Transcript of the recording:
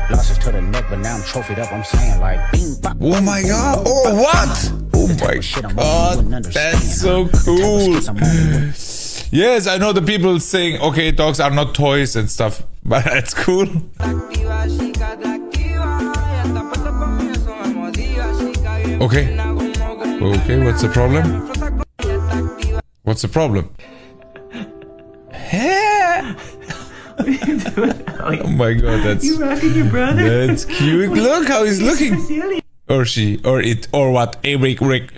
Losses to the neck, but now I'm trophied up. I'm saying like, bing, bop, Oh my god. Oh, what? Oh my god. That's so cool. Yes, I know the people saying, okay, dogs are not toys and stuff, but that's cool. Okay. Okay, what's the problem? What's the problem? Oh my god, that's... You rocking your brother? That's cute. Look how he's looking. Or she, or it, or what? A Rick.